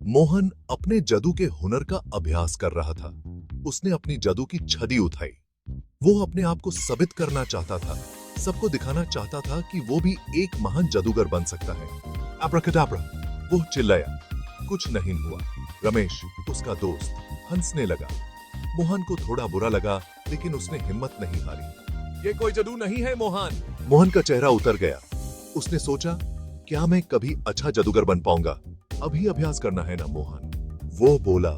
मोहन अपने जादू के हुनर का अभ्यास कर रहा था। उसने अपनी जादू की छड़ी उठाई। वो अपने आप को साबित करना चाहता था, सबको दिखाना चाहता था कि वो भी एक महान जादूगर बन सकता है। अब्राकडाब्रा, वो चिल्लाया। कुछ नहीं हुआ। रमेश, उसका दोस्त, हंसने लगा। मोहन को थोड़ा बुरा लगा, लेकिन उसने हिम्मत नहीं हारी। ये कोई जादू नहीं है मोहन। मोहन का चेहरा उतर गया। उसने सोचा, क्या मैं कभी अच्छा जादूगर बन पाऊंगा? अभी अभ्यास करना है ना मोहन। वो बोला।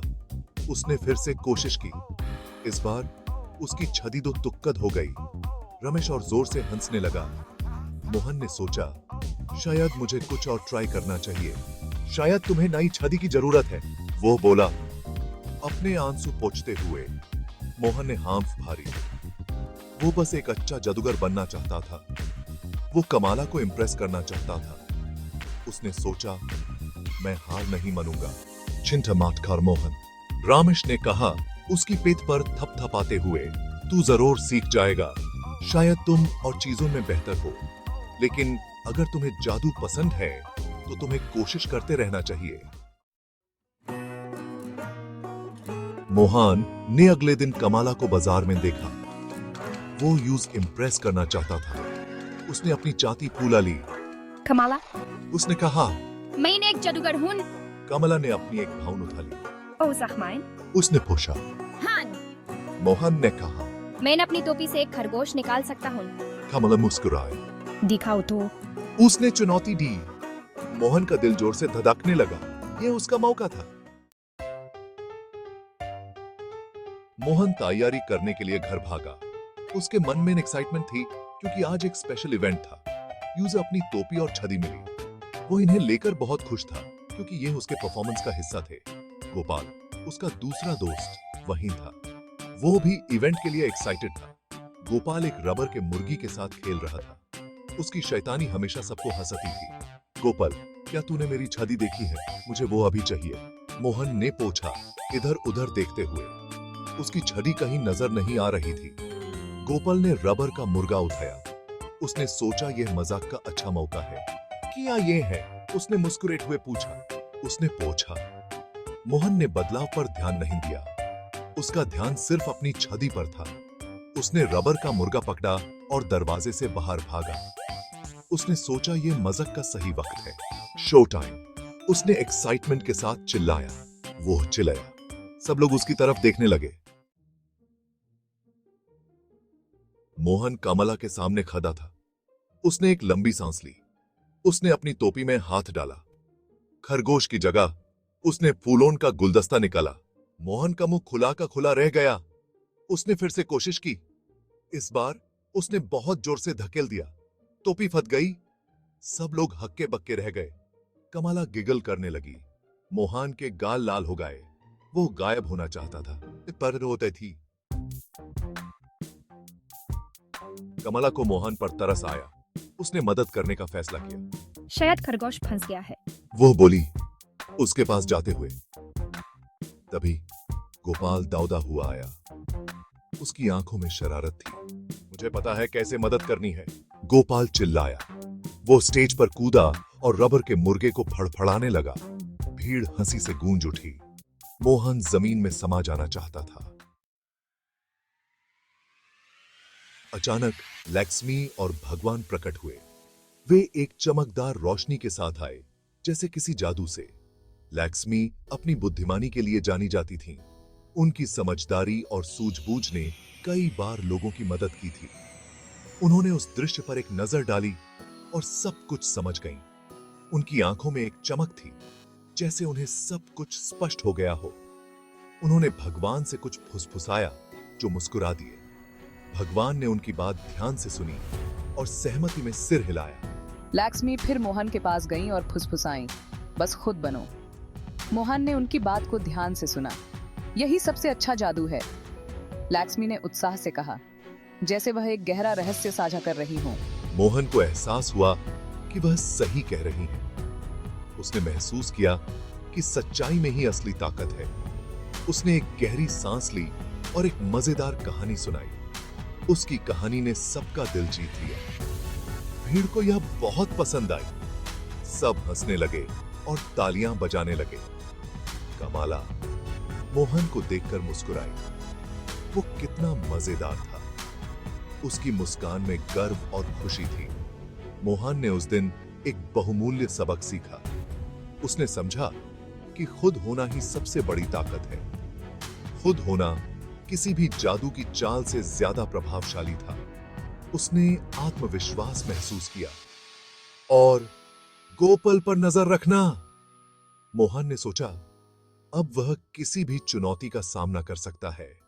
उसने फिर से कोशिश की। इस बार उसकी छड़ी दो तुक्कड़ हो गई। रमेश और जोर से हंसने लगा। मोहन ने सोचा, शायद मुझे कुछ और ट्राई करना चाहिए। शायद तुम्हें नई छड़ी की जरूरत है, वो बोला। अपने आंसू पोंछते हुए मोहन ने हाथ भरी। वो बस एक अच्छा जादूगर बनना चाहता था। वो कमाला को इम्प्रेस करना चाहता था। उसने सोचा, मैं हार नहीं मानूंगा। चिंता मत कर मोहन, रमेश ने कहा, उसकी पीठ पर थपथपाते हुए। तू जरूर सीख जाएगा। शायद तुम और चीजों में बेहतर हो, लेकिन अगर तुम्हें जादू पसंद है तो तुम्हें कोशिश करते रहना चाहिए। मोहन ने अगले दिन कमाला को बाजार में देखा। वो यूज इम्प्रेस करना चाहता था। उसने अपनी चाहती फूला ली। कमाला, उसने कहा, मैं एक जादूगर हूँ। कमला ने अपनी एक भावना उठा ली। ओ zeg mijn, उसने पूछा। हाँ, मोहन ने कहा। मैं अपनी टोपी से एक खरगोश निकाल सकता हूँ। कमला मुस्कुराए। दिखाओ तो। उसने चुनौती दी। मोहन का दिल जोर से धड़कने लगा। यह उसका मौका था। मोहन तैयारी करने के लिए घर भागा। उसके मन में एक्साइटमेंट थी, क्योंकि आज एक स्पेशल इवेंट था। यूज अपनी टोपी और छड़ी मिली। वो इन्हें लेकर बहुत खुश था, क्योंकि ये उसके परफॉर्मेंस का हिस्सा थे। गोपाल, उसका दूसरा दोस्त, वहीं था। वो भी इवेंट के लिए एक्साइटेड था। गोपाल एक रबर के मुर्गी के साथ खेल रहा था। उसकी शैतानी हमेशा सबको हंसाती थी। गोपाल, क्या तूने मेरी छड़ी देखी है? मुझे वो अभी चाहिए, मोहन ने पूछा, इधर उधर देखते हुए। उसकी छड़ी कहीं नजर नहीं आ रही थी। गोपाल ने रबर का मुर्गा उठाया। उसने सोचा, यह मजाक का अच्छा मौका है। क्या ये है? उसने मुस्कुराते हुए पूछा। उसने पूछा। मोहन ने बदलाव पर ध्यान नहीं दिया। उसका ध्यान सिर्फ अपनी छड़ी पर था। उसने रबर का मुर्गा पकड़ा और दरवाजे से बाहर भागा। उसने सोचा, यह मजाक का सही वक्त है। Show time. उसने एक्साइटमेंट के साथ चिल्लाया। वो चिल्लाया। सब लोग उसकी तरफ देखने लगे। मोहन कमला के सामने खड़ा था। उसने एक लंबी सांस ली। उसने अपनी टोपी में हाथ डाला। खरगोश की जगह उसने फूलों का गुलदस्ता निकाला। मोहन का मुंह खुला का खुला रह गया। उसने फिर से कोशिश की। इस बार उसने बहुत जोर से धकेल दिया। टोपी फट गई। सब लोग हक्के बक्के रह गए। कमला गिगल करने लगी। मोहन के गाल लाल हो गए। वो गायब होना चाहता था, पर रोती थी। कमला को मोहन पर तरस आया। उसने मदद करने का फैसला किया। शायद खरगोश फंस गया है। वो बोली, उसके पास जाते हुए। तभी गोपाल दौड़ा हुआ आया। उसकी आंखों में शरारत थी। मुझे पता है कैसे मदद करनी है, गोपाल चिल्लाया। वो स्टेज पर कूदा और रबर के मुर्गे को फड़फड़ाने लगा। भीड़ हंसी से गूंज उठी। मोहन जमीन में समा जाना चाहता था। अचानक लक्ष्मी और भगवान प्रकट हुए। वे एक चमकदार रोशनी के साथ आए, जैसे किसी जादू से। लक्ष्मी अपनी बुद्धिमानी के लिए जानी जाती थीं। उनकी समझदारी और सूझबूझ ने कई बार लोगों की मदद की थी। उन्होंने उस दृश्य पर एक नजर डाली और सब कुछ समझ गईं। उनकी आंखों में एक चमक थी, जैसे उन्हें सब कुछ स्पष्ट हो गया हो। उन्होंने भगवान से कुछ फुसफुसाया, जो मुस्कुरा दिए। भगवान ने उनकी बात ध्यान से सुनी और सहमति में सिर हिलाया। लक्ष्मी फिर मोहन के पास गईं और फुसफुसाईं, बस खुद बनो। मोहन ने उनकी बात को ध्यान से सुना। यही सबसे अच्छा जादू है, लक्ष्मी ने उत्साह से कहा, जैसे वह एक गहरा रहस्य साझा कर रही हो। मोहन को एहसास हुआ कि वह सही कह रही हैं। उसने महसूस किया कि सच्चाई में ही असली ताकत है। उसने एक गहरी सांस ली और एक मजेदार कहानी सुनाई। उसकी कहानी ने सबका दिल जीत लिया। भीड़ को यह बहुत पसंद आई। सब हंसने लगे और तालियां बजाने लगे। का माला मोहन को देखकर मुस्कुराई। वो कितना मजेदार था। उसकी मुस्कान में गर्व और खुशी थी। मोहन ने उस दिन एक बहुमूल्य सबक सीखा। उसने समझा कि खुद होना ही सबसे बड़ी ताकत है। खुद होना किसी भी जादू की चाल से ज्यादा प्रभावशाली था। उसने आत्मविश्वास महसूस किया। और गोपाल पर नजर रखना, मोहन ने सोचा। अब वह किसी भी चुनौती का सामना कर सकता है।